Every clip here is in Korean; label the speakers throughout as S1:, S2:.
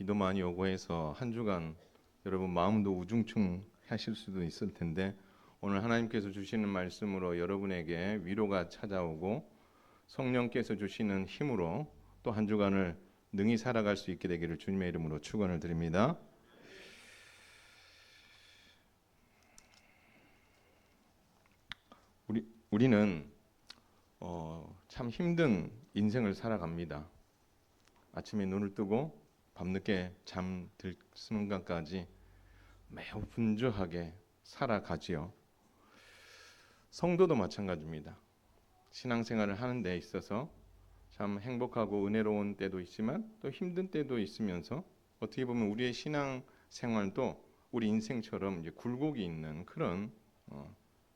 S1: 비도 많이 오고 해서 한 주간 여러분 마음도 우중충하실 수도 있을 텐데 오늘 하나님께서 주시는 말씀으로 여러분에게 위로가 찾아오고 성령께서 주시는 힘으로 또 한 주간을 능히 살아갈 수 있게 되기를 주님의 이름으로 축원을 드립니다. 우리는 참 힘든 인생을 살아갑니다. 아침에 눈을 뜨고 밤늦게 잠들 순간까지 매우 분주하게 살아가지요. 성도도 마찬가지입니다. 신앙생활을 하는 데 있어서 참 행복하고 은혜로운 때도 있지만 또 힘든 때도 있으면서 어떻게 보면 우리의 신앙생활도 우리 인생처럼 이제 굴곡이 있는 그런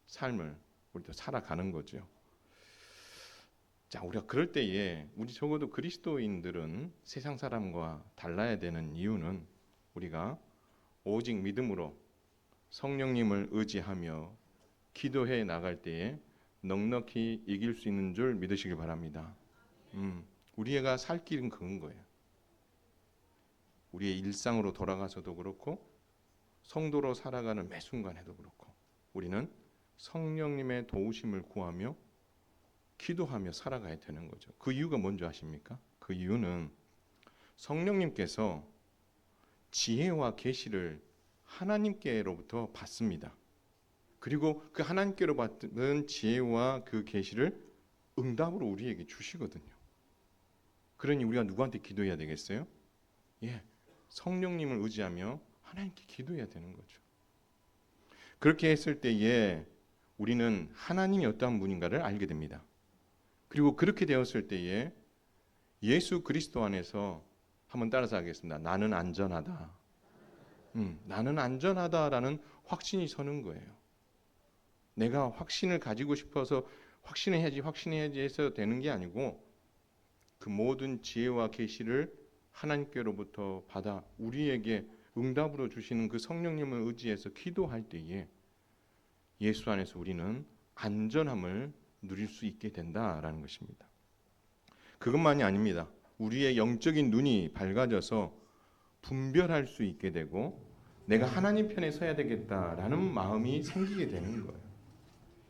S1: 삶을 우리도 살아가는 거죠. 자, 우리가 그럴 때에 우리 적어도 그리스도인들은 세상 사람과 달라야 되는 이유는 우리가 오직 믿음으로 성령님을 의지하며 기도해 나갈 때에 넉넉히 이길 수 있는 줄 믿으시길 바랍니다. 우리가 살 길은 그건 거예요. 우리의 일상으로 돌아가서도 그렇고 성도로 살아가는 매 순간에도 그렇고 우리는 성령님의 도우심을 구하며 기도하며 살아가야 되는 거죠. 그 이유가 뭔지 아십니까? 그 이유는 성령님께서 지혜와 계시를 하나님께로부터 받습니다. 그리고 그 하나님께로 받은 지혜와 그 계시를 응답으로 우리에게 주시거든요. 그러니 우리가 누구한테 기도해야 되겠어요? 성령님을 의지하며 하나님께 기도해야 되는 거죠. 그렇게 했을 때에 우리는 하나님이 어떠한 분인가를 알게 됩니다. 그리고 그렇게 되었을 때에 예수 그리스도 안에서 한번 따라서 하겠습니다. 나는 안전하다. 나는 안전하다라는 확신이 서는 거예요. 내가 확신을 가지고 싶어서 확신해야지 해서 되는 게 아니고 그 모든 지혜와 계시를 하나님께로부터 받아 우리에게 응답으로 주시는 그 성령님을 의지해서 기도할 때에 예수 안에서 우리는 안전함을 누릴 수 있게 된다라는 것입니다. 그것만이 아닙니다. 우리의 영적인 눈이 밝아져서 분별할 수 있게 되고 내가 하나님 편에 서야 되겠다라는 마음이 생기게 되는 거예요.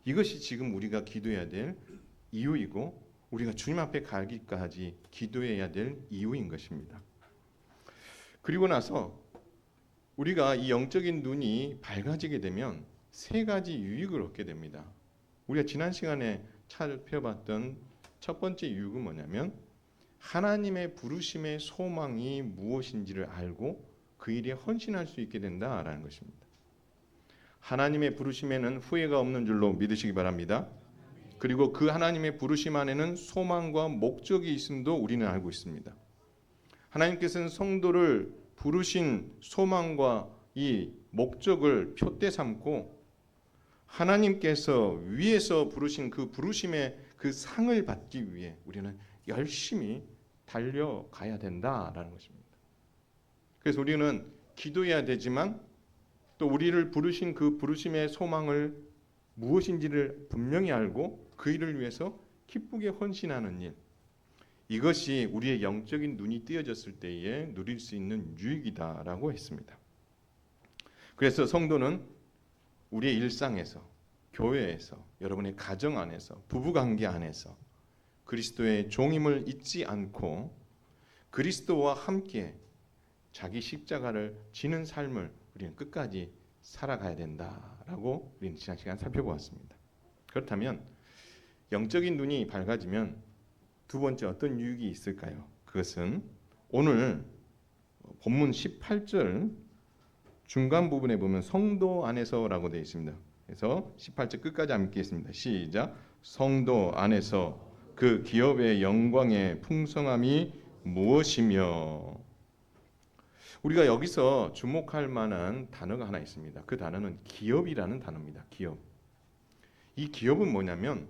S1: 이것이 지금 우리가 기도해야 될 이유이고 우리가 주님 앞에 가기까지 기도해야 될 이유인 것입니다. 그리고 나서 우리가 이 영적인 눈이 밝아지게 되면 세 가지 유익을 얻게 됩니다. 우리가 지난 시간에 살펴봤던 첫 번째 유익은 뭐냐면 하나님의 부르심의 소망이 무엇인지를 알고 그 일에 헌신할 수 있게 된다라는 것입니다. 하나님의 부르심에는 후회가 없는 줄로 믿으시기 바랍니다. 그리고 그 하나님의 부르심 안에는 소망과 목적이 있음도 우리는 알고 있습니다. 하나님께서는 성도를 부르신 소망과 이 목적을 표대 삼고 하나님께서 위에서 부르신 그 부르심의 그 상을 받기 위해 우리는 열심히 달려가야 된다라는 것입니다. 그래서 우리는 기도해야 되지만 또 우리를 부르신 그 부르심의 소망을 무엇인지를 분명히 알고 그 일을 위해서 기쁘게 헌신하는 일, 이것이 우리의 영적인 눈이 뜨여졌을 때에 누릴 수 있는 유익이다라고 했습니다. 그래서 성도는 우리의 일상에서, 교회에서, 여러분의 가정 안에서, 부부관계 안에서 그리스도의 종임을 잊지 않고 그리스도와 함께 자기 십자가를 지는 삶을 우리는 끝까지 살아가야 된다라고 우리는 지난 시간 살펴보았습니다. 그렇다면 영적인 눈이 밝아지면 두 번째 어떤 유익이 있을까요? 그것은 오늘 본문 18절 중간 부분에 보면 성도 안에서라고 되어 있습니다. 그래서 18절 끝까지 함께 읽겠습니다. 시작. 성도 안에서 그 기업의 영광의 풍성함이 무엇이며. 우리가 여기서 주목할 만한 단어가 하나 있습니다. 그 단어는 기업이라는 단어입니다. 기업. 이 기업은 뭐냐면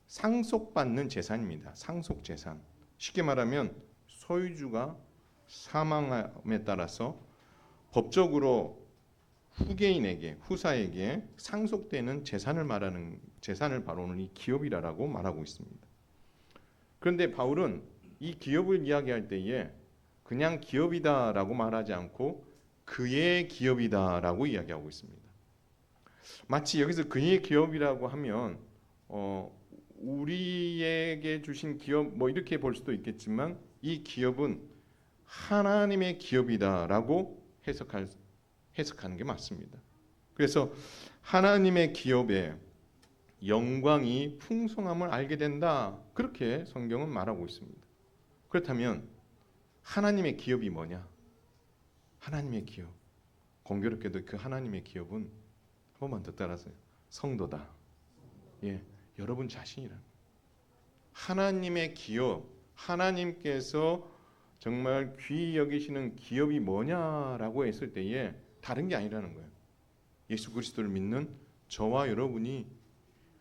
S1: 상속받는 재산입니다. 상속재산. 쉽게 말하면 소유주가 사망함에 따라서 법적으로 후사에게 상속되는 재산을 바로 오늘 이 기업이라고 말하고 있습니다. 그런데 바울은 이 기업을 이야기할 때에 그냥 기업이다라고 말하지 않고 그의 기업이다라고 이야기하고 있습니다. 마치 여기서 그의 기업이라고 하면 우리에게 주신 기업 뭐 이렇게 볼 수도 있겠지만 이 기업은 하나님의 기업이다라고 해석하는 게 맞습니다. 그래서 하나님의 기업에 영광이 풍성함을 알게 된다. 그렇게 성경은 말하고 있습니다. 그렇다면 하나님의 기업이 뭐냐? 하나님의 기업. 공교롭게도 그 하나님의 기업은 한 번만 더 따라하세요. 성도다. 예, 여러분 자신이라. 하나님의 기업, 하나님께서 정말 귀히 여기시는 기업이 뭐냐라고 했을 때에 다른 게 아니라는 거예요. 예수 그리스도를 믿는 저와 여러분이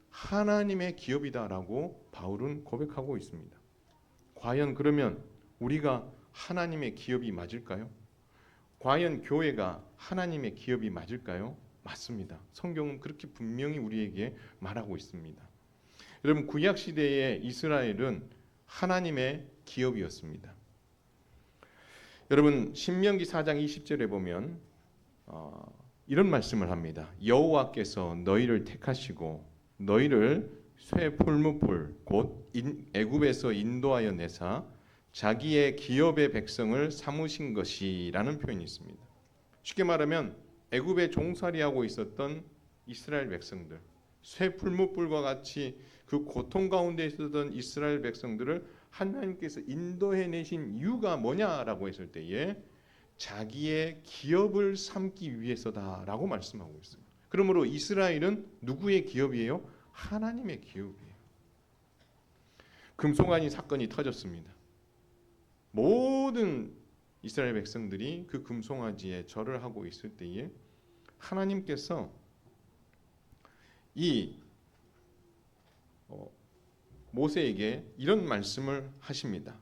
S1: 하나님의 기업이다라고 바울은 고백하고 있습니다. 과연 그러면 우리가 하나님의 기업이 맞을까요? 과연 교회가 하나님의 기업이 맞을까요? 맞습니다. 성경은 그렇게 분명히 우리에게 말하고 있습니다. 여러분 구약 시대의 이스라엘은 하나님의 기업이었습니다. 여러분 신명기 4장 20절에 보면 이런 말씀을 합니다. 여호와께서 너희를 택하시고 너희를 쇠 풀무불 곧 애굽에서 인도하여 내사 자기의 기업의 백성을 삼으신 것이라는 표현이 있습니다. 쉽게 말하면 애굽에 종살이하고 있었던 이스라엘 백성들, 쇠 풀무불과 같이 그 고통 가운데 있었던 이스라엘 백성들을 하나님께서 인도해내신 이유가 뭐냐라고 했을 때에 자기의 기업을 삼기 위해서다라고 말씀하고 있습니다. 그러므로 이스라엘은 누구의 기업이에요? 하나님의 기업이에요. 금송아지 사건이 터졌습니다. 모든 이스라엘 백성들이 그 금송아지에 절을 하고 있을 때에 하나님께서 이 모세에게 이런 말씀을 하십니다.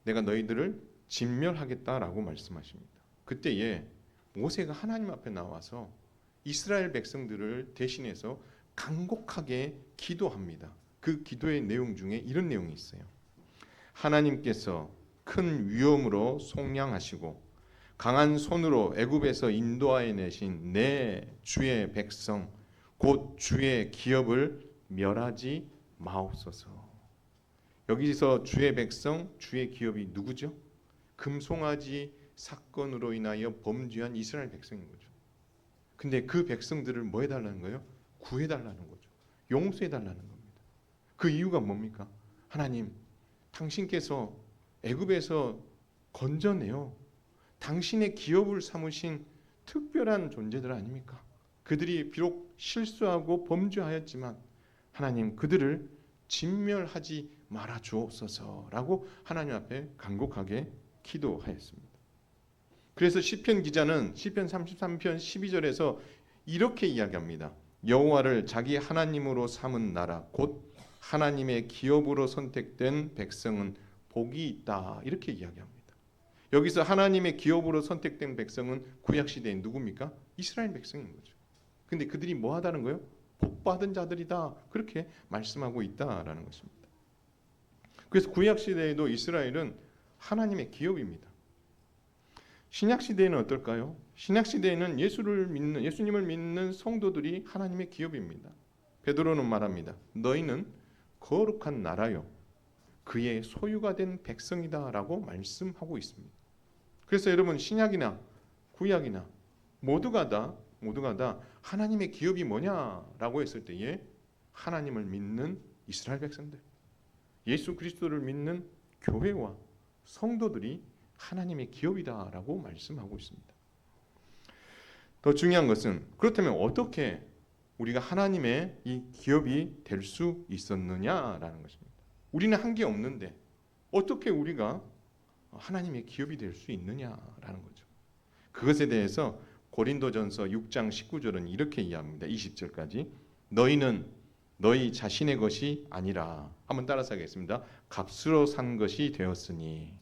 S1: 내가 너희들을 진멸하겠다라고 말씀하십니다. 그때에 모세가 하나님 앞에 나와서 이스라엘 백성들을 대신해서 간곡하게 기도합니다. 그 기도의 내용 중에 이런 내용이 있어요. 하나님께서 큰 위엄으로 속량하시고 강한 손으로 애굽에서 인도하여 내신 내 주의 백성 곧 주의 기업을 멸하지 마옵소서. 여기서 주의 백성, 주의 기업이 누구죠? 금송아지 사건으로 인하여 범죄한 이스라엘 백성인 거죠. 근데 그 백성들을 뭐 해달라는 거예요? 구해달라는 거죠. 용서해달라는 겁니다. 그 이유가 뭡니까? 하나님, 당신께서 애굽에서 건져내어 당신의 기업을 삼으신 특별한 존재들 아닙니까? 그들이 비록 실수하고 범죄하였지만 하나님 그들을 진멸하지 말아 주옵소서라고 하나님 앞에 간곡하게 기도하였습니다. 그래서 시편 기자는 시편 33편 12절에서 이렇게 이야기합니다. 여호와를 자기 하나님으로 삼은 나라 곧 하나님의 기업으로 선택된 백성은 복이 있다. 이렇게 이야기합니다. 여기서 하나님의 기업으로 선택된 백성은 구약 시대에 누굽니까? 이스라엘 백성인 거죠. 근데 그들이 뭐 하다는 거예요? 복 받은 자들이다. 그렇게 말씀하고 있다라는 것입니다. 그래서 구약 시대에도 이스라엘은 하나님의 기업입니다. 신약 시대에는 어떨까요? 신약 시대에는 예수님을 믿는 성도들이 하나님의 기업입니다. 베드로는 말합니다. 너희는 거룩한 나라요 그의 소유가 된 백성이다라고 말씀하고 있습니다. 그래서 여러분 신약이나 구약이나 모두가 다 하나님의 기업이 뭐냐라고 했을 때에 하나님을 믿는 이스라엘 백성들, 예수 그리스도를 믿는 교회와 성도들이 하나님의 기업이다라고 말씀하고 있습니다. 더 중요한 것은 그렇다면 어떻게 우리가 하나님의 이 기업이 될 수 있었느냐라는 것입니다. 우리는 한 게 없는데 어떻게 우리가 하나님의 기업이 될 수 있느냐라는 거죠. 그것에 대해서 고린도전서 6장 19절은 이렇게 이야기합니다. 20절까지 너희는 너희 자신의 것이 아니라 한번 따라서 하겠습니다. 값으로 산 것이 되었으니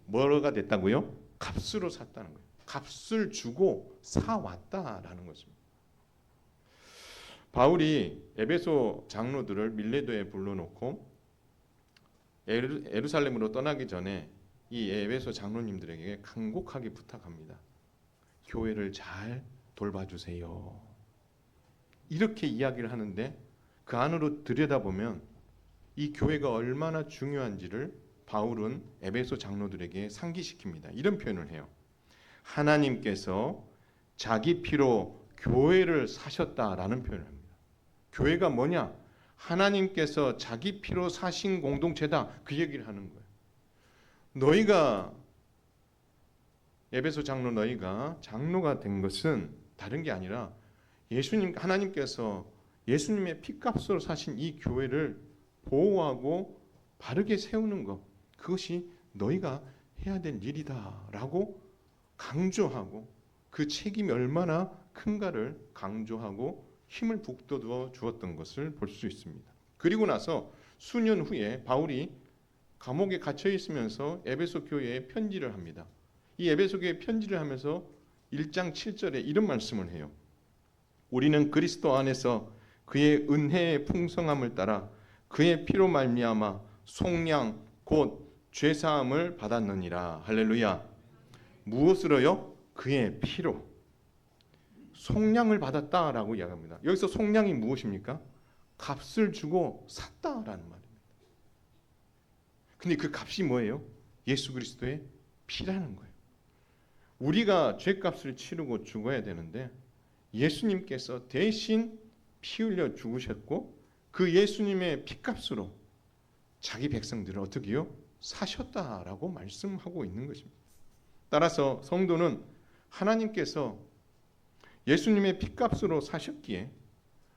S1: 뭐가 됐다고요? 값으로 샀다는 거예요. 값을 주고 사왔다라는 것입니다. 바울이 에베소 장로들을 밀레도에 불러놓고 예루살렘으로 떠나기 전에 이 에베소 장로님들에게 간곡하게 부탁합니다. 교회를 잘 돌봐주세요. 이렇게 이야기를 하는데 그 안으로 들여다보면 이 교회가 얼마나 중요한지를 바울은 에베소 장로들에게 상기시킵니다. 이런 표현을 해요. 하나님께서 자기 피로 교회를 사셨다라는 표현을 합니다. 교회가 뭐냐? 하나님께서 자기 피로 사신 공동체다. 그 얘기를 하는 거예요. 너희가 에베소 장로 너희가 장로가 된 것은 다른 게 아니라 하나님께서 예수님의 피값으로 사신 이 교회를 보호하고 바르게 세우는 것, 그것이 너희가 해야 될 일이다라고 강조하고 그 책임이 얼마나 큰가를 강조하고 힘을 북돋워 주었던 것을 볼 수 있습니다. 그리고 나서 수년 후에 바울이 감옥에 갇혀 있으면서 에베소 교회에 편지를 합니다. 이 에베소 교회에 편지를 하면서 1장 7절에 이런 말씀을 해요. 우리는 그리스도 안에서 그의 은혜의 풍성함을 따라 그의 피로 말미암아 속량 곧 죄사함을 받았느니라. 할렐루야. 무엇으로요? 그의 피로. 속량을 받았다라고 이야기합니다. 여기서 속량이 무엇입니까? 값을 주고 샀다라는 말입니다. 근데 그 값이 뭐예요? 예수 그리스도의 피라는 거예요. 우리가 죄값을 치르고 죽어야 되는데 예수님께서 대신 피 흘려 죽으셨고 그 예수님의 피값으로 자기 백성들을 어떻게 해요? 사셨다라고 말씀하고 있는 것입니다. 따라서 성도는 하나님께서 예수님의 피값으로 사셨기에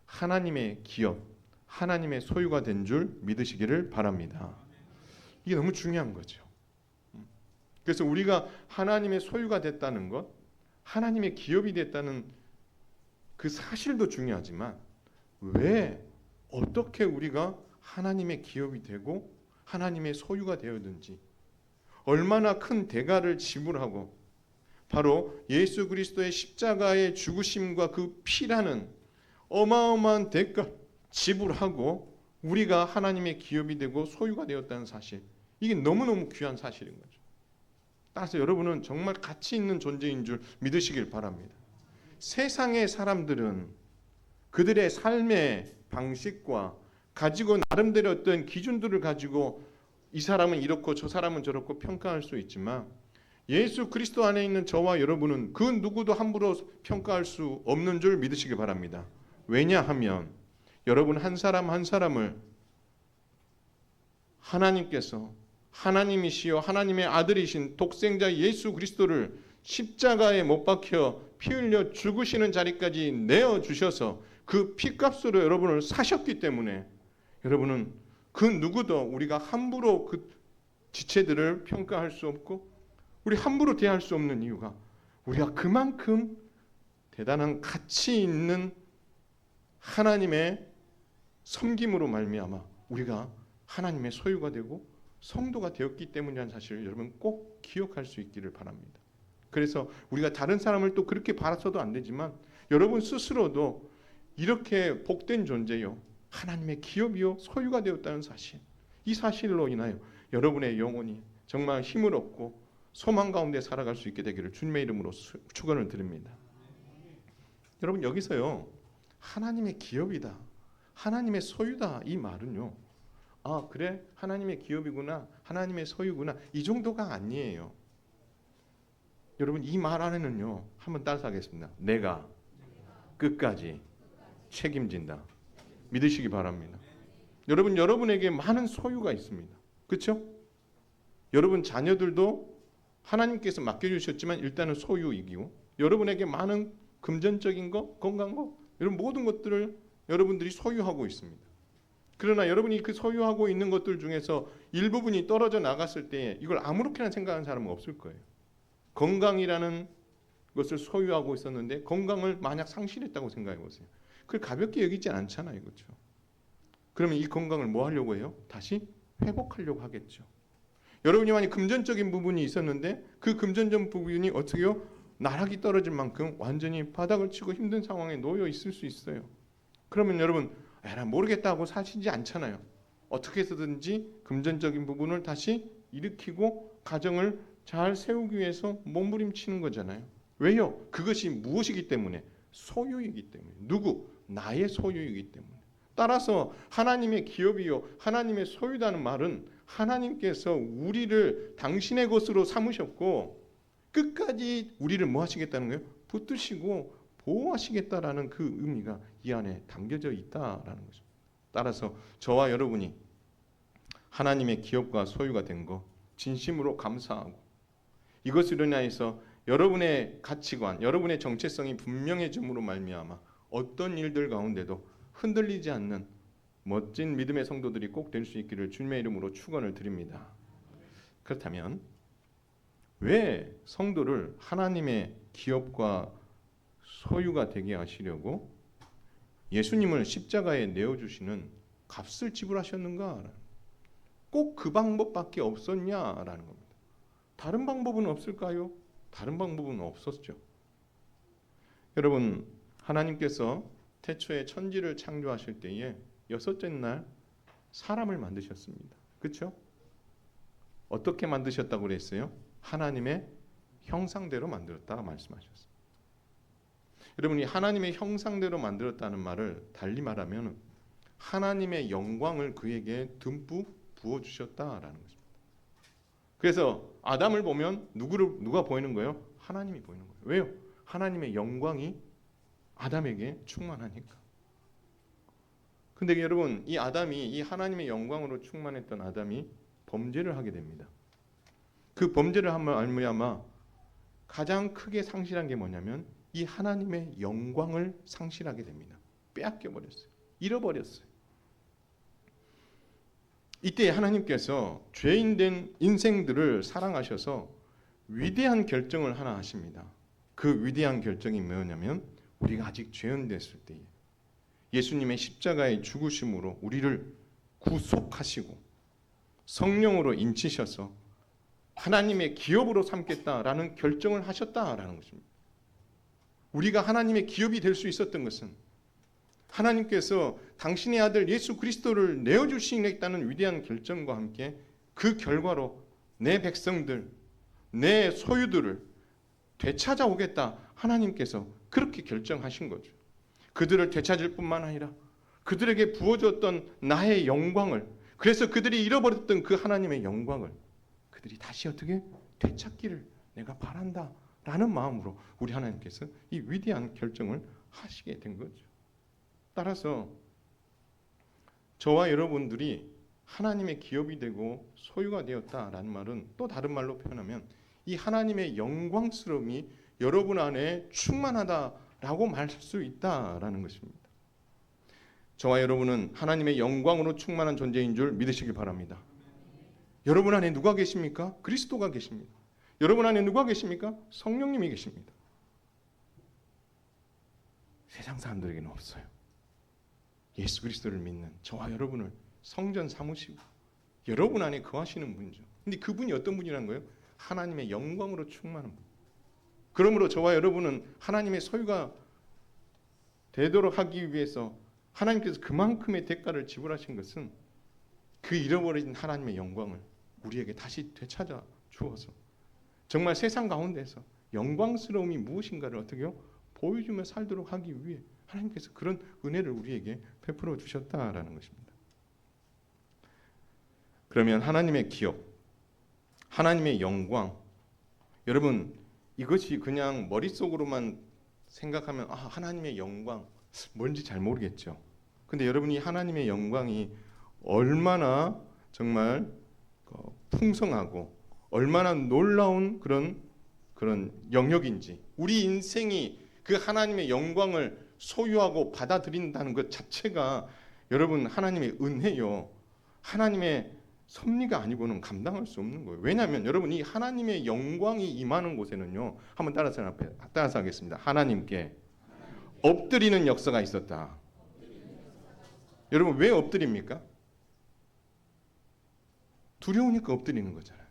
S1: 하나님의 기업, 하나님의 소유가 된 줄 믿으시기를 바랍니다. 이게 너무 중요한 거죠. 그래서 우리가 하나님의 소유가 됐다는 것, 하나님의 기업이 됐다는 그 사실도 중요하지만 왜 어떻게 우리가 하나님의 기업이 되고 하나님의 소유가 되었는지 얼마나 큰 대가를 지불하고 바로 예수 그리스도의 십자가의 죽으심과 그 피라는 어마어마한 대가 지불하고 우리가 하나님의 기업이 되고 소유가 되었다는 사실, 이게 너무너무 귀한 사실인 거죠. 따라서 여러분은 정말 가치 있는 존재인 줄 믿으시길 바랍니다. 세상의 사람들은 그들의 삶의 방식과 가지고 나름대로 어떤 기준들을 가지고 이 사람은 이렇고 저 사람은 저렇고 평가할 수 있지만 예수 그리스도 안에 있는 저와 여러분은 그 누구도 함부로 평가할 수 없는 줄 믿으시기 바랍니다. 왜냐하면 여러분 한 사람 한 사람을 하나님께서 하나님이시여 하나님의 아들이신 독생자 예수 그리스도를 십자가에 못 박혀 피 흘려 죽으시는 자리까지 내어주셔서 그 피값으로 여러분을 사셨기 때문에 여러분은 그 누구도 우리가 함부로 그 지체들을 평가할 수 없고 우리 함부로 대할 수 없는 이유가 우리가 그만큼 대단한 가치 있는 하나님의 섬김으로 말미암아 우리가 하나님의 소유가 되고 성도가 되었기 때문이라는 사실을 여러분 꼭 기억할 수 있기를 바랍니다. 그래서 우리가 다른 사람을 또 그렇게 바라서도 안 되지만 여러분 스스로도 이렇게 복된 존재요, 하나님의 기업이요 소유가 되었다는 사실, 이 사실로 인하여 여러분의 영혼이 정말 힘을 얻고 소망 가운데 살아갈 수 있게 되기를 주님의 이름으로 축원을 드립니다. 여러분 여기서요 하나님의 기업이다, 하나님의 소유다 이 말은요, 아 그래 하나님의 기업이구나 하나님의 소유구나 이 정도가 아니에요. 여러분 이 말 안에는요 한번 따라서 하겠습니다. 내가 끝까지 책임진다 믿으시기 바랍니다. 여러분 여러분에게 많은 소유가 있습니다. 그렇죠? 여러분 자녀들도 하나님께서 맡겨주셨지만 일단은 소유이기고 여러분에게 많은 금전적인 것, 건강 것 이런 모든 것들을 여러분들이 소유하고 있습니다. 그러나 여러분이 그 소유하고 있는 것들 중에서 일부분이 떨어져 나갔을 때 이걸 아무렇게나 생각하는 사람은 없을 거예요. 건강이라는 것을 소유하고 있었는데 건강을 만약 상실했다고 생각해 보세요. 그걸 가볍게 여기지 않잖아요. 그렇죠? 그러면 이 건강을 뭐 하려고 해요? 다시 회복하려고 하겠죠. 여러분이 만약 금전적인 부분이 있었는데 그 금전적 부분이 어떻게 해요? 나락이 떨어질 만큼 완전히 바닥을 치고 힘든 상황에 놓여 있을 수 있어요. 그러면 여러분 난 모르겠다고 사시지 않잖아요. 어떻게 해서든지 금전적인 부분을 다시 일으키고 가정을 잘 세우기 위해서 몸부림치는 거잖아요. 왜요? 그것이 무엇이기 때문에? 소유이기 때문에. 누구? 나의 소유이기 때문에. 따라서 하나님의 기업이요 하나님의 소유다는 말은 하나님께서 우리를 당신의 것으로 삼으셨고 끝까지 우리를 뭐 하시겠다는 거예요? 붙드시고 보호하시겠다라는 그 의미가 이 안에 담겨져 있다라는 거죠. 따라서 저와 여러분이 하나님의 기업과 소유가 된 거 진심으로 감사하고 이것으로 인하여서 여러분의 가치관, 여러분의 정체성이 분명해짐으로 말미암아 어떤 일들 가운데도 흔들리지 않는 멋진 믿음의 성도들이 꼭 될 수 있기를 주님의 이름으로 축원을 드립니다. 그렇다면 왜 성도를 하나님의 기업과 소유가 되게 하시려고 예수님을 십자가에 내어주시는 값을 지불하셨는가? 꼭 그 방법밖에 없었냐라는 겁니다. 다른 방법은 없을까요? 다른 방법은 없었죠. 여러분, 하나님께서 태초에 천지를 창조하실 때에 여섯째 날 사람을 만드셨습니다. 그렇죠? 어떻게 만드셨다고 그랬어요? 하나님의 형상대로 만들었다고 말씀하셨어요. 여러분이 하나님의 형상대로 만들었다는 말을 달리 말하면 하나님의 영광을 그에게 듬뿍 부어주셨다라는 것입니다. 그래서 아담을 보면 누가 보이는 거예요? 하나님이 보이는 거예요. 왜요? 하나님의 영광이 아담에게 충만하니까. 근데 여러분 이 아담이 이 하나님의 영광으로 충만했던 아담이 범죄를 하게 됩니다. 그 범죄를 하면 말미암아 가장 크게 상실한 게 뭐냐면 이 하나님의 영광을 상실하게 됩니다. 빼앗겨 버렸어요. 잃어버렸어요. 이때 하나님께서 죄인된 인생들을 사랑하셔서 위대한 결정을 하나 하십니다. 그 위대한 결정이 뭐냐면 우리가 아직 죄인 됐을 때에 예수님의 십자가의 죽으심으로 우리를 구속하시고 성령으로 인치셔서 하나님의 기업으로 삼겠다라는 결정을 하셨다라는 것입니다. 우리가 하나님의 기업이 될 수 있었던 것은 하나님께서 당신의 아들 예수 그리스도를 내어주시겠다는 위대한 결정과 함께 그 결과로 내 백성들, 내 소유들을 되찾아오겠다 하나님께서 그렇게 결정하신 거죠. 그들을 되찾을 뿐만 아니라 그들에게 부어줬던 나의 영광을, 그래서 그들이 잃어버렸던 그 하나님의 영광을 그들이 다시 어떻게 되찾기를 내가 바란다 라는 마음으로 우리 하나님께서 이 위대한 결정을 하시게 된 거죠. 따라서 저와 여러분들이 하나님의 기업이 되고 소유가 되었다라는 말은 또 다른 말로 표현하면 이 하나님의 영광스러움이 여러분 안에 충만하다라고 말할 수 있다라는 것입니다. 저와 여러분은 하나님의 영광으로 충만한 존재인 줄 믿으시길 바랍니다. 여러분 안에 누가 계십니까? 그리스도가 계십니다. 여러분 안에 누가 계십니까? 성령님이 계십니다. 세상 사람들에게는 없어요. 예수 그리스도를 믿는 저와 여러분을 성전 삼으시고 여러분 안에 거하시는 분이죠. 근데 그분이 어떤 분이라는 거예요? 하나님의 영광으로 충만한 분. 그러므로 저와 여러분은 하나님의 소유가 되도록 하기 위해서 하나님께서 그만큼의 대가를 지불하신 것은 그 잃어버린 하나님의 영광을 우리에게 다시 되찾아 주어서 정말 세상 가운데서 영광스러움이 무엇인가를 어떻게요? 보여주며 살도록 하기 위해 하나님께서 그런 은혜를 우리에게 베풀어 주셨다라는 것입니다. 그러면 하나님의 기업, 하나님의 영광, 여러분 이것이 그냥 머릿속으로만 생각하면 하나님의 영광 뭔지 잘 모르겠죠. 근데 여러분이 하나님의 영광이 얼마나 정말 풍성하고 얼마나 놀라운 그런 영역인지, 우리 인생이 그 하나님의 영광을 소유하고 받아들인다는 것 자체가 여러분 하나님의 은혜요, 하나님의 섭리가 아니고는 감당할 수 없는 거예요. 왜냐하면 여러분 이 하나님의 영광이 임하는 곳에는요, 한번 따라서 하겠습니다. 하나님께 엎드리는 역사가 있었다. 여러분 왜 엎드립니까? 두려우니까 엎드리는 거잖아요.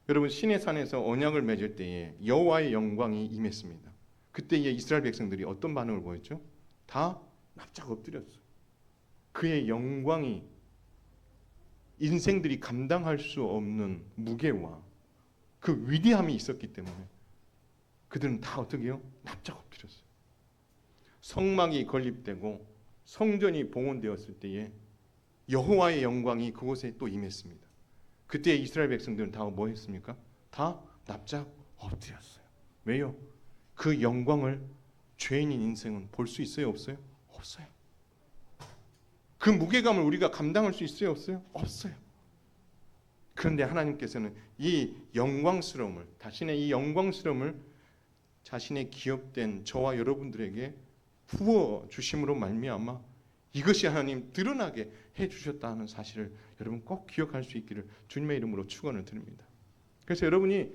S1: 여러분 신의 산에서 언약을 맺을 때에 여호와의 영광이 임했습니다. 그때에 이스라엘 백성들이 어떤 반응을 보였죠? 다 납작 엎드렸어요. 그의 영광이 인생들이 감당할 수 없는 무게와 그 위대함이 있었기 때문에 그들은 다 어떻게 해요? 납작 엎드렸어요. 성막이 건립되고 성전이 봉헌되었을 때에 여호와의 영광이 그곳에 또 임했습니다. 그때 이스라엘 백성들은 다 뭐 했습니까? 다 납작 엎드렸어요. 왜요? 그 영광을 죄인인 인생은 볼 수 있어요? 없어요? 없어요. 그 무게감을 우리가 감당할 수 있어요? 없어요? 없어요. 그런데 하나님께서는 이 영광스러움을, 자신의 이 영광스러움을 자신의 기업된 저와 여러분들에게 부어 주심으로 말미암아 이것이 하나님 드러나게 해주셨다 하는 사실을 여러분 꼭 기억할 수 있기를 주님의 이름으로 축원을 드립니다. 그래서 여러분이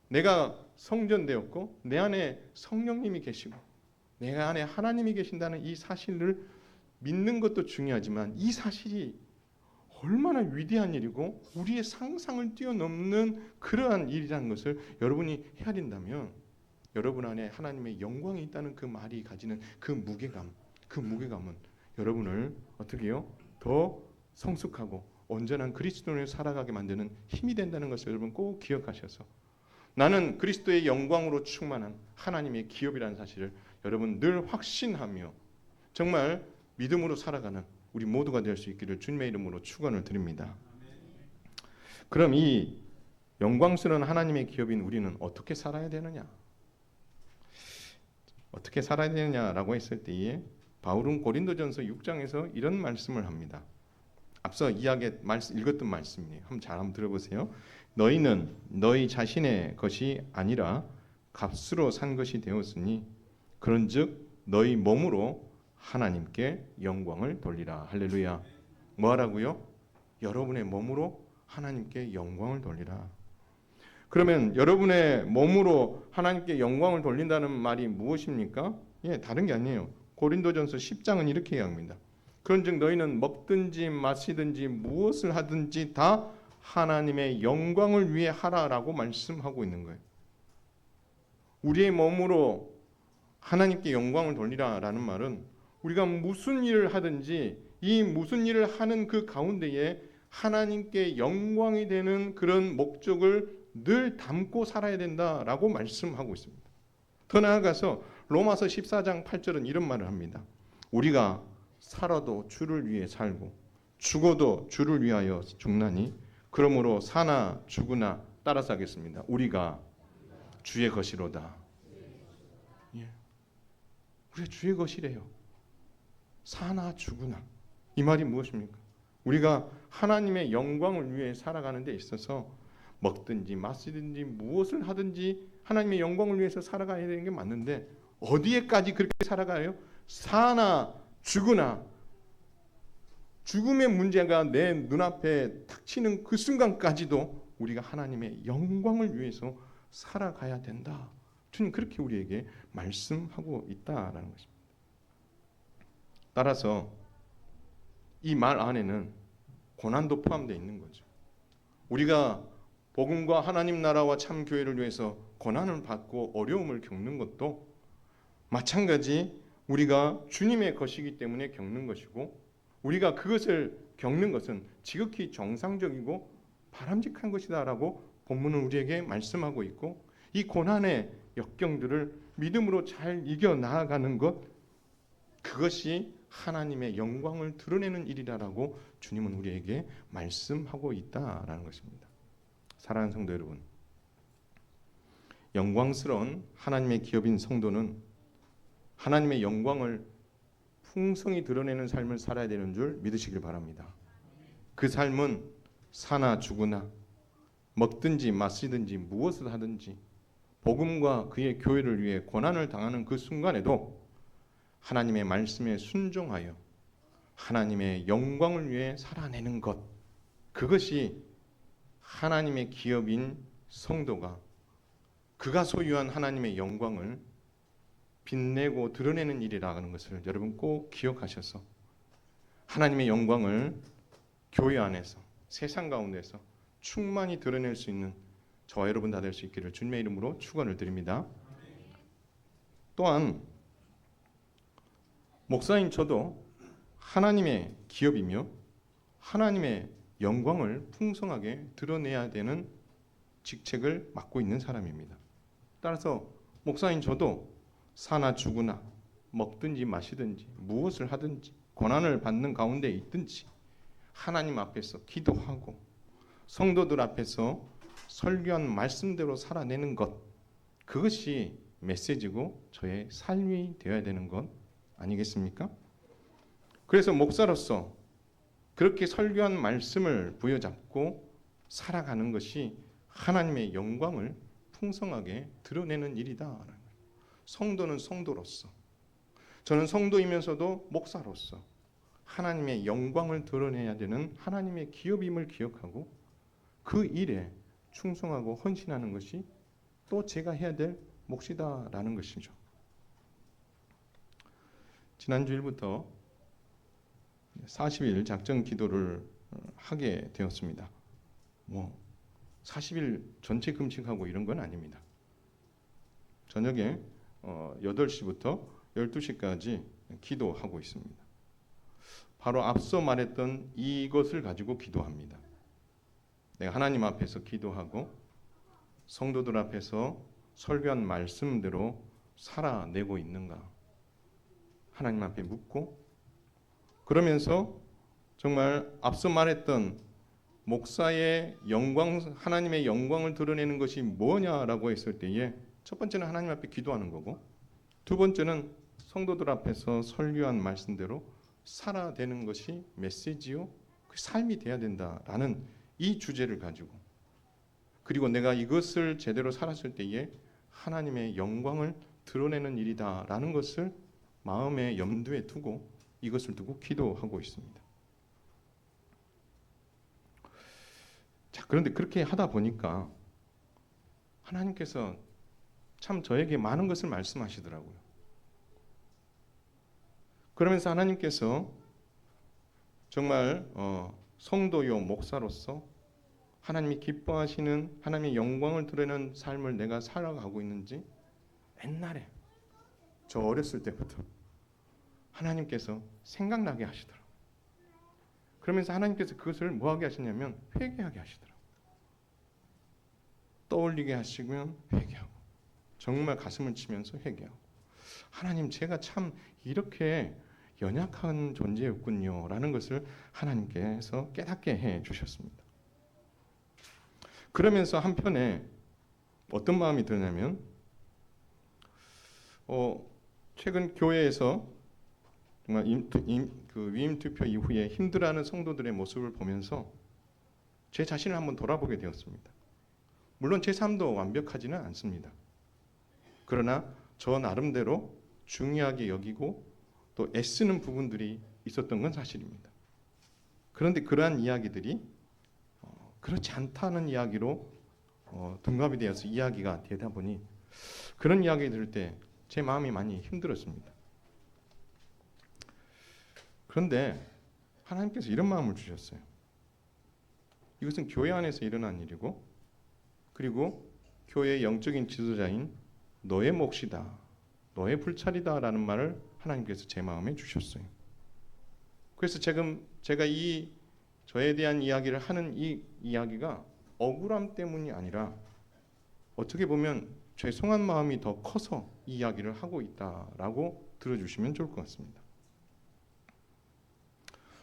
S1: 내가 성전되었고 내 안에 성령님이 계시고 내 안에 하나님이 계신다는 이 사실을 믿는 것도 중요하지만 이 사실이 얼마나 위대한 일이고 우리의 상상을 뛰어넘는 그러한 일이라는 것을 여러분이 해야 된다면 여러분 안에 하나님의 영광이 있다는 그 말이 가지는 그 무게감은 여러분을 어떻게 해요? 더 성숙하고 온전한 그리스도인을 살아가게 만드는 힘이 된다는 것을 여러분 꼭 기억하셔서 나는 그리스도의 영광으로 충만한 하나님의 기업이라는 사실을 여러분 늘 확신하며 정말 믿음으로 살아가는 우리 모두가 될 수 있기를 주님의 이름으로 축원을 드립니다. 그럼 이 영광스러운 하나님의 기업인 우리는 어떻게 살아야 되느냐? 어떻게 살아야 되느냐라고 했을 때에 바울은 고린도전서 6장에서 이런 말씀을 합니다. 앞서 읽었던 말씀이에요. 한번 들어보세요. 너희는 너희 자신의 것이 아니라 값으로 산 것이 되었으니 그런즉 너희 몸으로 하나님께 영광을 돌리라. 할렐루야. 뭐 하라고요? 여러분의 몸으로 하나님께 영광을 돌리라. 그러면 여러분의 몸으로 하나님께 영광을 돌린다는 말이 무엇입니까? 다른 게 아니에요. 고린도전서 10장은 이렇게 이야기합니다. 그런즉 너희는 먹든지 마시든지 무엇을 하든지 다 하나님의 영광을 위해 하라라고 말씀하고 있는 거예요. 우리의 몸으로 하나님께 영광을 돌리라라는 말은 우리가 무슨 일을 하든지 이 무슨 일을 하는 그 가운데에 하나님께 영광이 되는 그런 목적을 늘 담고 살아야 된다라고 말씀하고 있습니다. 더 나아가서 로마서 14장 8절은 이런 말을 합니다. 우리가 살아도 주를 위해 살고 죽어도 주를 위하여 죽나니 그러므로 사나 죽으나 따라서 하겠습니다. 우리가 주의 것이로다. 우리가 주의 것이래요. 사나 죽으나. 이 말이 무엇입니까? 우리가 하나님의 영광을 위해 살아가는 데 있어서 먹든지 마시든지 무엇을 하든지 하나님의 영광을 위해서 살아가야 되는 게 맞는데 어디에까지 그렇게 살아가요? 사나 죽으나. 죽음의 문제가 내 눈앞에 닥치는 그 순간까지도 우리가 하나님의 영광을 위해서 살아가야 된다. 주님 그렇게 우리에게 말씀하고 있다라는 것입니다. 따라서 이 말 안에는 고난도 포함되어 있는 거죠. 우리가 복음과 하나님 나라와 참 교회를 위해서 고난을 받고 어려움을 겪는 것도 마찬가지 우리가 주님의 것이기 때문에 겪는 것이고 우리가 그것을 겪는 것은 지극히 정상적이고 바람직한 것이다라고 본문은 우리에게 말씀하고 있고 이 고난의 역경들을 믿음으로 잘 이겨 나아가는 것 그것이 하나님의 영광을 드러내는 일이라고 주님은 우리에게 말씀하고 있다라는 것입니다. 사랑하는 성도 여러분, 영광스러운 하나님의 기업인 성도는 하나님의 영광을 풍성히 드러내는 삶을 살아야 되는 줄 믿으시길 바랍니다. 그 삶은 사나 죽으나 먹든지 마시든지 무엇을 하든지 복음과 그의 교회를 위해 고난을 당하는 그 순간에도 하나님의 말씀에 순종하여 하나님의 영광을 위해 살아내는 것 그것이 하나님의 기업인 성도가 그가 소유한 하나님의 영광을 빛내고 드러내는 일이라는 것을 여러분 꼭 기억하셔서 하나님의 영광을 교회 안에서 세상 가운데서 충만히 드러낼 수 있는 저와 여러분 다 될 수 있기를 주님의 이름으로 축원을 드립니다. 또한 목사인 저도 하나님의 기업이며 하나님의 영광을 풍성하게 드러내야 되는 직책을 맡고 있는 사람입니다. 따라서 목사인 저도 사나 죽으나 먹든지 마시든지 무엇을 하든지 고난을 받는 가운데 있든지 하나님 앞에서 기도하고 성도들 앞에서 설교한 말씀대로 살아내는 것, 그것이 메시지고 저의 삶이 되어야 되는 것 아니겠습니까? 그래서 목사로서 그렇게 설교한 말씀을 부여잡고 살아가는 것이 하나님의 영광을 풍성하게 드러내는 일이다. 성도는 성도로서, 저는 성도이면서도 목사로서 하나님의 영광을 드러내야 되는 하나님의 기업임을 기억하고 그 일에 충성하고 헌신하는 것이 또 제가 해야 될 몫이다라는 것이죠. 지난 주일부터 40일 작정 기도를 하게 되었습니다. 40일 전체 금식하고 이런 건 아닙니다. 저녁에 8시부터 12시까지 기도하고 있습니다. 바로 앞서 말했던 이것을 가지고 기도합니다. 내가 하나님 앞에서 기도하고 성도들 앞에서 설교한 말씀대로 살아내고 있는가? 하나님 앞에 묻고, 그러면서 정말 앞서 말했던 목사의 영광, 하나님의 영광을 드러내는 것이 뭐냐라고 했을 때에 첫 번째는 하나님 앞에 기도하는 거고, 두 번째는 성도들 앞에서 설교한 말씀대로 살아내는 것이 메시지요, 그 삶이 돼야 된다라는 이 주제를 가지고, 그리고 내가 이것을 제대로 살았을 때에 하나님의 영광을 드러내는 일이다라는 것을 마음에 염두에 두고 이것을 두고 기도하고 있습니다. 자, 그런데 그렇게 하다 보니까 하나님께서 참 저에게 많은 것을 말씀하시더라고요. 그러면서 하나님께서 정말 성도요 목사로서 하나님이 기뻐하시는 하나님의 영광을 드러내는 삶을 내가 살아가고 있는지 옛날에 저 어렸을 때부터 하나님께서 생각나게 하시더라고요. 그러면서 하나님께서 그것을 뭐하게 하시냐면 회개하게 하시더라고요. 떠올리게 하시면 회개하고, 정말 가슴을 치면서 회개하고, 하나님 제가 참 이렇게 연약한 존재였군요 라는 것을 하나님께서 깨닫게 해 주셨습니다. 그러면서 한편에 어떤 마음이 드냐면 최근 교회에서 정말 위임 투표 이후에 힘들어하는 성도들의 모습을 보면서 제 자신을 한번 돌아보게 되었습니다. 물론 제 삶도 완벽하지는 않습니다. 그러나 저 나름대로 중요하게 여기고 또 애쓰는 부분들이 있었던 건 사실입니다. 그런데 그러한 이야기들이 그렇지 않다는 이야기로 둔갑이 되어서 이야기가 되다 보니 그런 이야기 들을 때 제 마음이 많이 힘들었습니다. 그런데 하나님께서 이런 마음을 주셨어요. 이것은 교회 안에서 일어난 일이고, 그리고 교회의 영적인 지도자인 너의 몫이다, 너의 불찰이다 라는 말을 하나님께서 제 마음에 주셨어요. 그래서 제가 이 저에 대한 이야기를 하는 이 이야기가 억울함 때문이 아니라 어떻게 보면 죄송한 마음이 더 커서 이 이야기를 하고 있다라고 들어주시면 좋을 것 같습니다.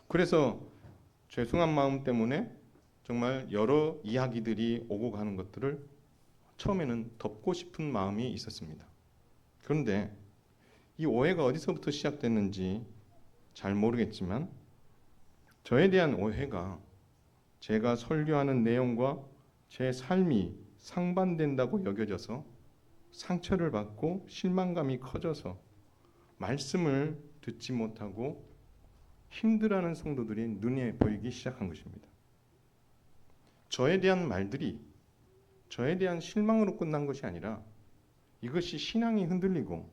S1: 그래서 죄송한 마음 때문에 정말 여러 이야기들이 오고 가는 것들을 처음에는 덮고 싶은 마음이 있었습니다. 그런데 이 오해가 어디서부터 시작됐는지 잘 모르겠지만 저에 대한 오해가 제가 설교하는 내용과 제 삶이 상반된다고 여겨져서 상처를 받고 실망감이 커져서 말씀을 듣지 못하고 힘들어하는 성도들이 눈에 보이기 시작한 것입니다. 저에 대한 말들이 저에 대한 실망으로 끝난 것이 아니라 이것이 신앙이 흔들리고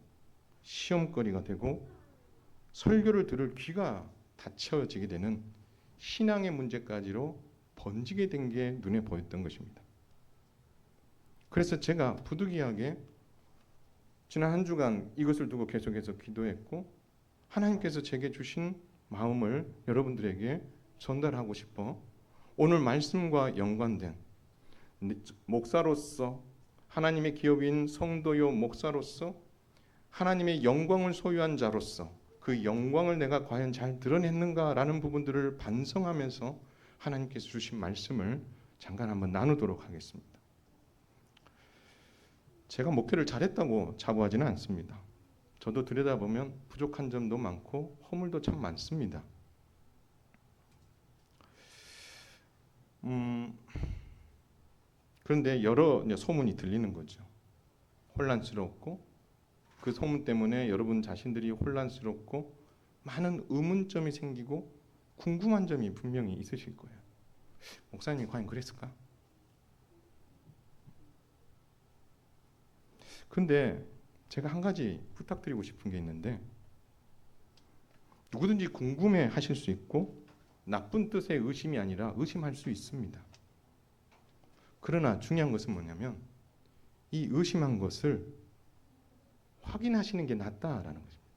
S1: 시험거리가 되고 설교를 들을 귀가 닫혀지게 되는 신앙의 문제까지로 번지게 된 게 눈에 보였던 것입니다. 그래서 제가 부득이하게 지난 한 주간 이것을 두고 계속해서 기도했고, 하나님께서 제게 주신 마음을 여러분들에게 전달하고 싶어 오늘 말씀과 연관된 목사로서 하나님의 기업인 성도요 목사로서 하나님의 영광을 소유한 자로서 그 영광을 내가 과연 잘 드러냈는가라는 부분들을 반성하면서 하나님께서 주신 말씀을 잠깐 한번 나누도록 하겠습니다. 제가 목회를 잘했다고 자부하지는 않습니다. 저도 들여다보면 부족한 점도 많고 허물도 참 많습니다. 그런데 여러 소문이 들리는 거죠. 혼란스럽고 그 소문 때문에 여러분 자신들이 혼란스럽고 많은 의문점이 생기고 궁금한 점이 분명히 있으실 거예요. 목사님이 과연 그랬을까? 근데 제가 한 가지 부탁드리고 싶은 게 있는데 누구든지 궁금해 하실 수 있고 나쁜 뜻의 의심이 아니라 의심할 수 있습니다. 그러나 중요한 것은 뭐냐면 이 의심한 것을 확인하시는 게 낫다라는 것입니다.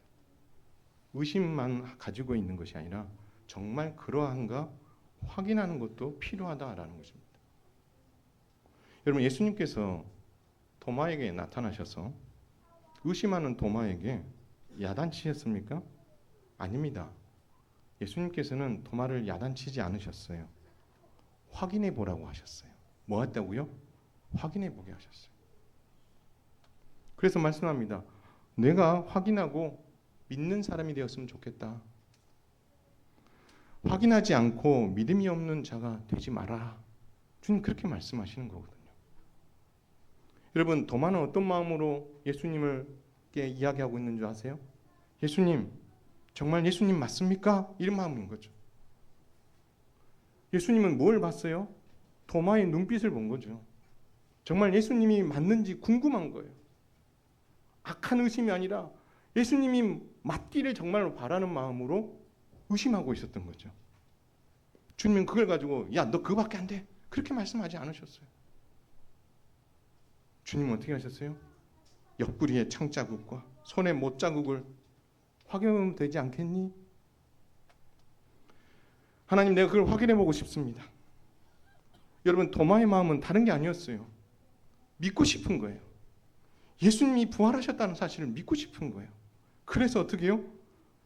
S1: 의심만 가지고 있는 것이 아니라 정말 그러한가 확인하는 것도 필요하다라는 것입니다. 여러분 예수님께서 도마에게 나타나셔서 의심하는 도마에게 야단치셨습니까? 아닙니다. 예수님께서는 도마를 야단치지 않으셨어요. 확인해 보라고 하셨어요. 뭐 했다고요? 확인해 보게 하셨어요. 그래서 말씀합니다. 내가 확인하고 믿는 사람이 되었으면 좋겠다. 확인하지 않고 믿음이 없는 자가 되지 마라. 주님 그렇게 말씀하시는 거거든요. 여러분 도마는 어떤 마음으로 예수님께 이야기하고 있는 줄 아세요? 예수님, 정말 예수님 맞습니까? 이런 마음인 거죠. 예수님은 뭘 봤어요? 도마의 눈빛을 본 거죠. 정말 예수님이 맞는지 궁금한 거예요. 악한 의심이 아니라 예수님이 맞기를 정말로 바라는 마음으로 의심하고 있었던 거죠. 주님은 그걸 가지고 야, 너 그거밖에 안 돼. 그렇게 말씀하지 않으셨어요. 주님은 어떻게 하셨어요? 옆구리에 창자국과 손에 못자국을 확인하면 되지 않겠니? 하나님 내가 그걸 확인해 보고 싶습니다. 여러분 도마의 마음은 다른 게 아니었어요. 믿고 싶은 거예요. 예수님이 부활하셨다는 사실을 믿고 싶은 거예요. 그래서 어떻게 해요?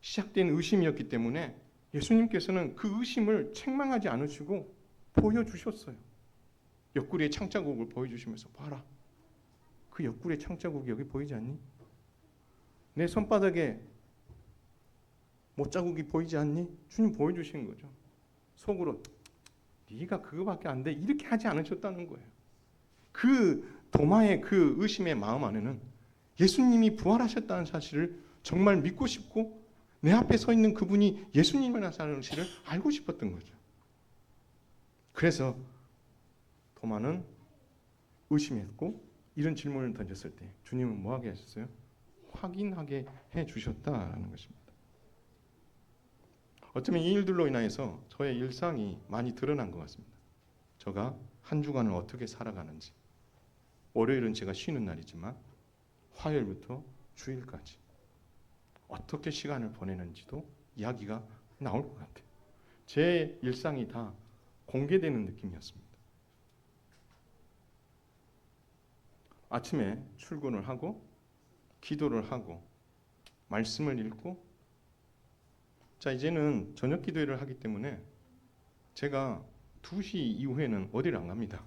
S1: 시작된 의심이었기 때문에 예수님께서는 그 의심을 책망하지 않으시고 보여주셨어요. 옆구리에 창자국을 보여주시면서 봐라. 그 옆구리에 창자국이 여기 보이지 않니? 내 손바닥에 못자국이 보이지 않니? 주님 보여주신 거죠. 속으로 네가 그거밖에 안 돼. 이렇게 하지 않으셨다는 거예요. 그 도마의 그 의심의 마음 안에는 예수님이 부활하셨다는 사실을 정말 믿고 싶고 내 앞에 서 있는 그분이 예수님이라는 사실을 알고 싶었던 거죠. 그래서 도마는 의심했고 이런 질문을 던졌을 때 주님은 뭐하게 하셨어요? 확인하게 해주셨다라는 것입니다. 어쩌면 이 일들로 인해서 저의 일상이 많이 드러난 것 같습니다. 제가 한 주간을 어떻게 살아가는지. 월요일은 제가 쉬는 날이지만 화요일부터 주일까지 어떻게 시간을 보내는지도 이야기가 나올 것 같아요. 제 일상이 다 공개되는 느낌이었습니다. 아침에 출근을 하고 기도를 하고 말씀을 읽고 자 이제는 저녁 기도회를 하기 때문에 제가 2시 이후에는 어디를 안 갑니다.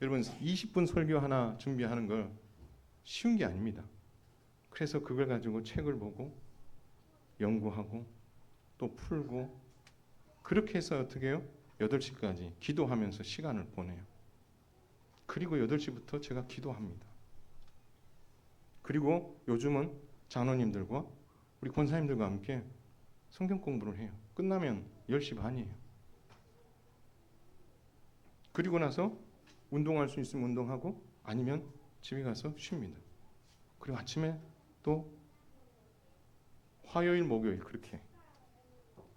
S1: 여러분 20분 설교 하나 준비하는 걸 쉬운 게 아닙니다. 그래서 그걸 가지고 책을 보고 연구하고 또 풀고 그렇게 해서 어떻게 해요? 8시까지 기도하면서 시간을 보내요. 그리고 8시부터 제가 기도합니다. 그리고 요즘은 장로님들과 우리 권사님들과 함께 성경 공부를 해요. 끝나면 10시 반이에요. 그리고 나서 운동할 수 있으면 운동하고 아니면 집에 가서 쉽니다. 그리고 아침에 또 화요일, 목요일 그렇게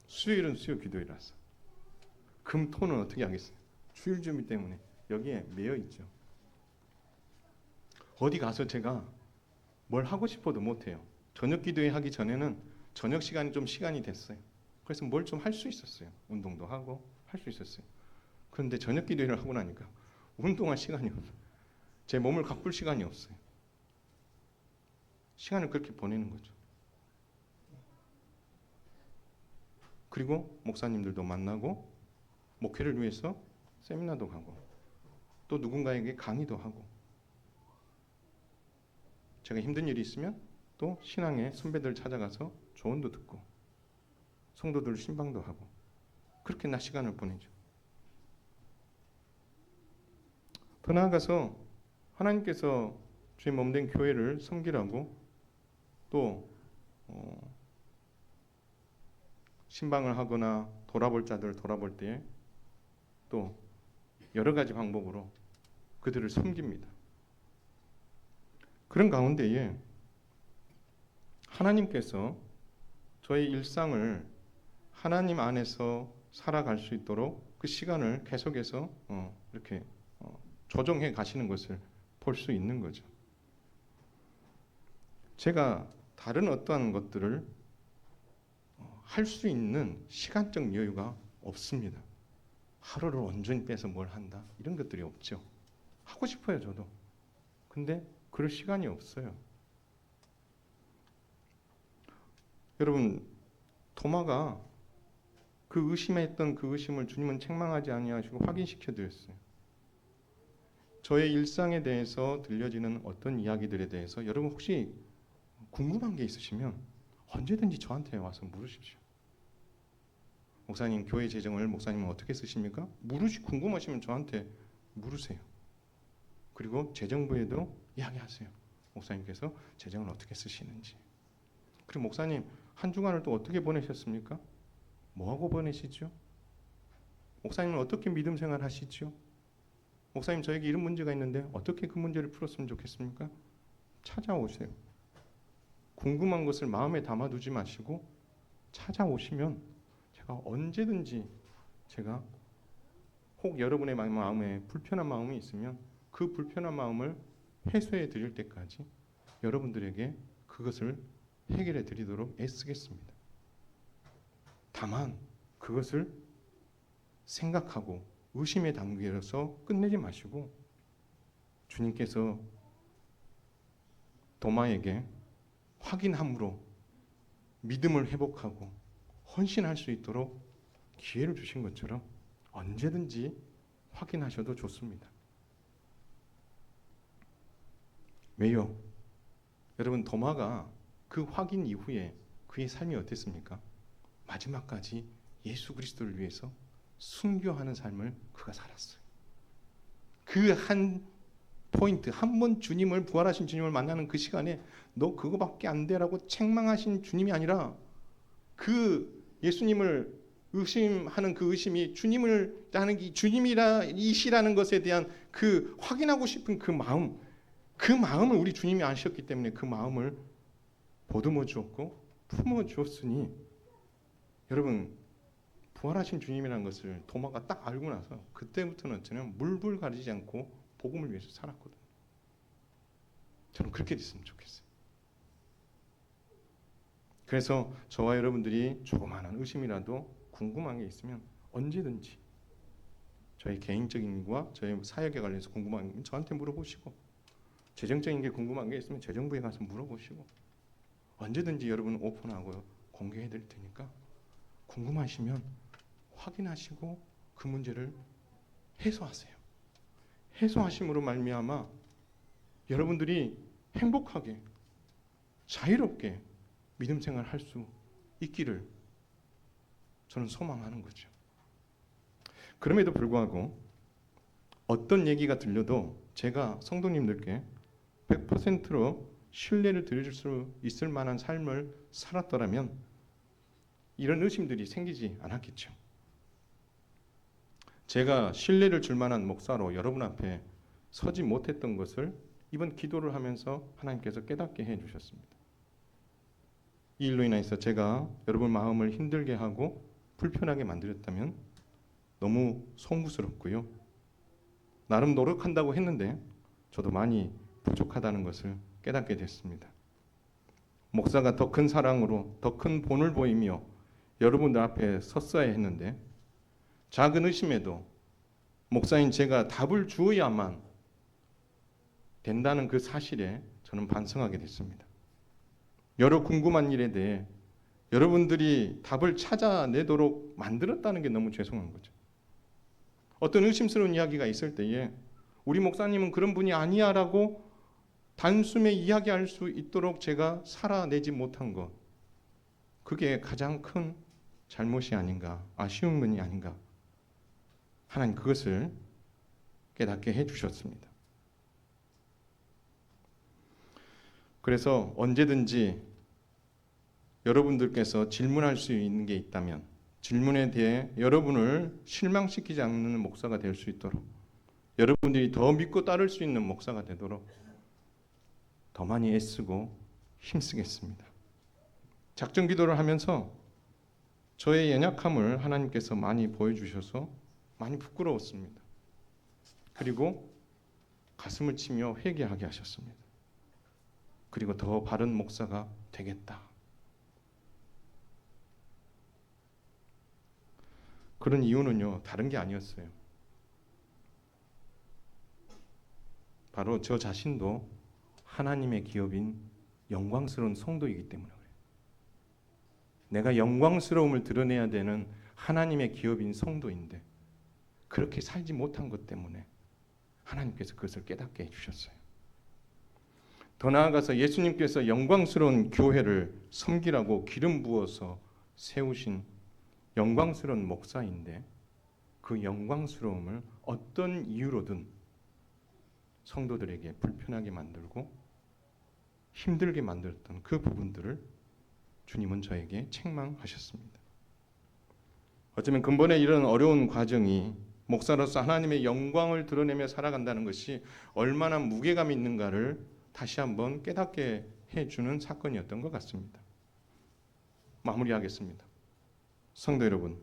S1: 수요일은 수요 기도일이라서 금, 토는 어떻게 하겠어요? 주일 준비 때문에 여기에 매여 있죠. 어디 가서 제가 뭘 하고 싶어도 못해요. 저녁 기도회 하기 전에는 저녁 시간이 좀 시간이 됐어요. 그래서 뭘 좀 할 수 있었어요. 운동도 하고 할 수 있었어요. 그런데 저녁 기도회를 하고 나니까 운동할 시간이 없어요. 제 몸을 가꿀 시간이 없어요. 시간을 그렇게 보내는 거죠. 그리고 목사님들도 만나고 목회를 위해서 세미나도 가고 또 누군가에게 강의도 하고 제가 힘든 일이 있으면 또 신앙의 선배들 찾아가서 조언도 듣고 성도들 신방도 하고 그렇게 낮 시간을 보내죠. 더 나아가서 하나님께서 주의 몸된 교회를 섬기라고 또 신방을 하거나 돌아볼 자들을 돌아볼 때 또 여러 가지 방법으로 그들을 섬깁니다. 그런 가운데에 하나님께서 저의 일상을 하나님 안에서 살아갈 수 있도록 그 시간을 계속해서 이렇게 조정해 가시는 것을 볼 수 있는 거죠. 제가 다른 어떠한 것들을 할 수 있는 시간적 여유가 없습니다. 하루를 온전히 빼서 뭘 한다 이런 것들이 없죠. 하고 싶어요 저도. 근데 그럴 시간이 없어요. 여러분 도마가 그 의심했던 그 의심을 주님은 책망하지 아니하시고 확인시켜 드렸어요. 저의 일상에 대해서 들려지는 어떤 이야기들에 대해서 여러분 혹시 궁금한 게 있으시면 언제든지 저한테 와서 물으십시오. 목사님 교회 재정을 목사님은 어떻게 쓰십니까? 궁금하시면 저한테 물으세요. 그리고 재정부에도 이야기하세요. 목사님께서 재정을 어떻게 쓰시는지. 그리고 목사님 한 주간을 또 어떻게 보내셨습니까? 뭐하고 보내시죠? 목사님은 어떻게 믿음 생활 하시죠? 목사님 저에게 이런 문제가 있는데 어떻게 그 문제를 풀었으면 좋겠습니까? 찾아오세요. 궁금한 것을 마음에 담아두지 마시고 찾아오시면 제가 언제든지 제가 혹 여러분의 마음에 불편한 마음이 있으면 그 불편한 마음을 해소해 드릴 때까지 여러분들에게 그것을 해결해 드리도록 애쓰겠습니다. 다만 그것을 생각하고 의심의 단계로서 끝내지 마시고 주님께서 도마에게 확인함으로 믿음을 회복하고 헌신할 수 있도록 기회를 주신 것처럼 언제든지 확인하셔도 좋습니다. 왜요? 여러분 도마가 그 확인 이후에 그의 삶이 어땠습니까? 마지막까지 예수 그리스도를 위해서 순교하는 삶을 그가 살았어요. 그 한 포인트, 한 번 주님을 부활하신 주님을 만나는 그 시간에 너 그거밖에 안 돼라고 책망하신 주님이 아니라 그 예수님을 의심하는 그 의심이 주님을 하는 주님이시라는 것에 대한 그 확인하고 싶은 그 마음을 우리 주님이 아셨기 때문에 그 마음을 보듬어 주었고 품어 주었으니 여러분 부활하신 주님이라는 것을 도마가 딱 알고 나서 그때부터는 저는 물불 가리지 않고 복음을 위해서 살았거든요. 저는 그렇게 됐으면 좋겠어요. 그래서 저와 여러분들이 조그마한 의심이라도 궁금한 게 있으면 언제든지 저희 개인적인 것과 저희 사역에 관련해서 궁금한 게 저한테 물어보시고 재정적인 게 궁금한 게 있으면 재정부에 가서 물어보시고 언제든지 여러분 오픈하고 공개해 드릴 테니까 궁금하시면 확인하시고 그 문제를 해소하세요. 해소하심으로 말미암아 여러분들이 행복하게 자유롭게 믿음 생활 할 수 있기를 저는 소망하는 거죠. 그럼에도 불구하고 어떤 얘기가 들려도 제가 성도님들께 100%로 신뢰를 드릴 수 있을 만한 삶을 살았더라면 이런 의심들이 생기지 않았겠죠. 제가 신뢰를 줄 만한 목사로 여러분 앞에 서지 못했던 것을 이번 기도를 하면서 하나님께서 깨닫게 해주셨습니다. 이 일로 인해서 제가 여러분 마음을 힘들게 하고 불편하게 만들었다면 너무 송구스럽고요. 나름 노력한다고 했는데 저도 많이 부족하다는 것을 깨닫게 됐습니다. 목사가 더 큰 사랑으로 더 큰 본을 보이며 여러분들 앞에 섰어야 했는데 작은 의심에도 목사인 제가 답을 주어야만 된다는 그 사실에 저는 반성하게 됐습니다. 여러 궁금한 일에 대해 여러분들이 답을 찾아내도록 만들었다는 게 너무 죄송한 거죠. 어떤 의심스러운 이야기가 있을 때에 우리 목사님은 그런 분이 아니야 라고 단숨에 이야기할 수 있도록 제가 살아내지 못한 것, 그게 가장 큰 잘못이 아닌가, 아쉬운 분이 아닌가. 하나님 그것을 깨닫게 해주셨습니다. 그래서 언제든지 여러분들께서 질문할 수 있는 게 있다면 질문에 대해 여러분을 실망시키지 않는 목사가 될 수 있도록, 여러분들이 더 믿고 따를 수 있는 목사가 되도록 더 많이 애쓰고 힘쓰겠습니다. 작전 기도를 하면서 저의 연약함을 하나님께서 많이 보여주셔서 많이 부끄러웠습니다. 그리고 가슴을 치며 회개하게 하셨습니다. 그리고 더 바른 목사가 되겠다. 그런 이유는요, 다른 게 아니었어요. 바로 저 자신도 하나님의 기업인 영광스러운 성도이기 때문에 그래요. 내가 영광스러움을 드러내야 되는 하나님의 기업인 성도인데 그렇게 살지 못한 것 때문에 하나님께서 그것을 깨닫게 해주셨어요. 더 나아가서 예수님께서 영광스러운 교회를 섬기라고 기름 부어서 세우신 영광스러운 목사인데 그 영광스러움을 어떤 이유로든 성도들에게 불편하게 만들고 힘들게 만들었던 그 부분들을 주님은 저에게 책망하셨습니다. 어쩌면 근본에 이런 어려운 과정이 목사로서 하나님의 영광을 드러내며 살아간다는 것이 얼마나 무게감이 있는가를 다시 한번 깨닫게 해주는 사건이었던 것 같습니다. 마무리하겠습니다. 성도 여러분,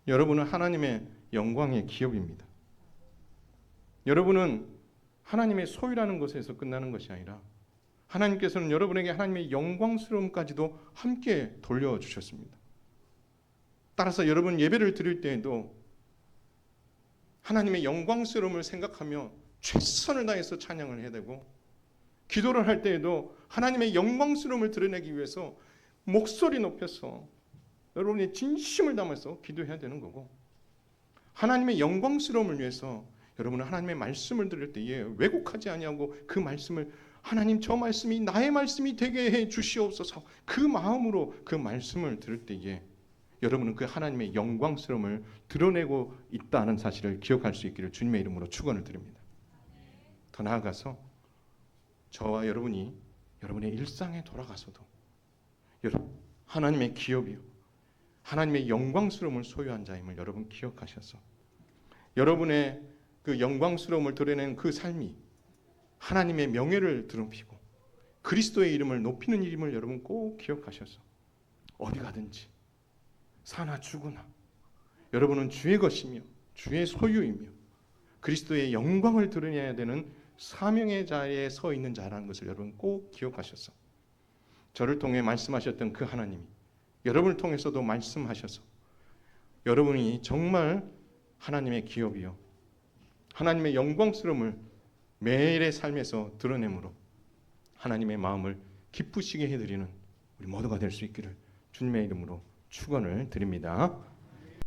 S1: 여러분은 하나님의 영광의 기업입니다. 여러분은 하나님의 소유라는 것에서 끝나는 것이 아니라 하나님께서는 여러분에게 하나님의 영광스러움까지도 함께 돌려주셨습니다. 따라서 여러분 예배를 드릴 때에도 하나님의 영광스러움을 생각하며 최선을 다해서 찬양을 해야 되고, 기도를 할 때에도 하나님의 영광스러움을 드러내기 위해서 목소리 높여서 여러분의 진심을 담아서 기도해야 되는 거고, 하나님의 영광스러움을 위해서 여러분은 하나님의 말씀을 들을 때에 왜곡하지 아니하고 그 말씀을 하나님 저 말씀이 나의 말씀이 되게 해 주시옵소서, 그 마음으로 그 말씀을 들을 때에 여러분은 그 하나님의 영광스러움을 드러내고 있다는 사실을 기억할 수 있기를 주님의 이름으로 축원을 드립니다. 더 나아가서 저와 여러분이 여러분의 일상에 돌아가서도 하나님의 기업이요 하나님의 영광스러움을 소유한 자임을 여러분 기억하셔서 여러분의 그 영광스러움을 드러내는 그 삶이 하나님의 명예를 드높이고 그리스도의 이름을 높이는 일임을 여러분 꼭 기억하셔서 어디 가든지 사나 죽으나 여러분은 주의 것이며 주의 소유이며 그리스도의 영광을 드러내야 되는 사명의 자리에 서 있는 자라는 것을 여러분 꼭 기억하셔서 저를 통해 말씀하셨던 그 하나님이 여러분을 통해서도 말씀하셔서 여러분이 정말 하나님의 기업이요 하나님의 영광스러움을 매일의 삶에서 드러내므로 하나님의 마음을 기쁘시게 해드리는 우리 모두가 될 수 있기를 주님의 이름으로 축원을 드립니다.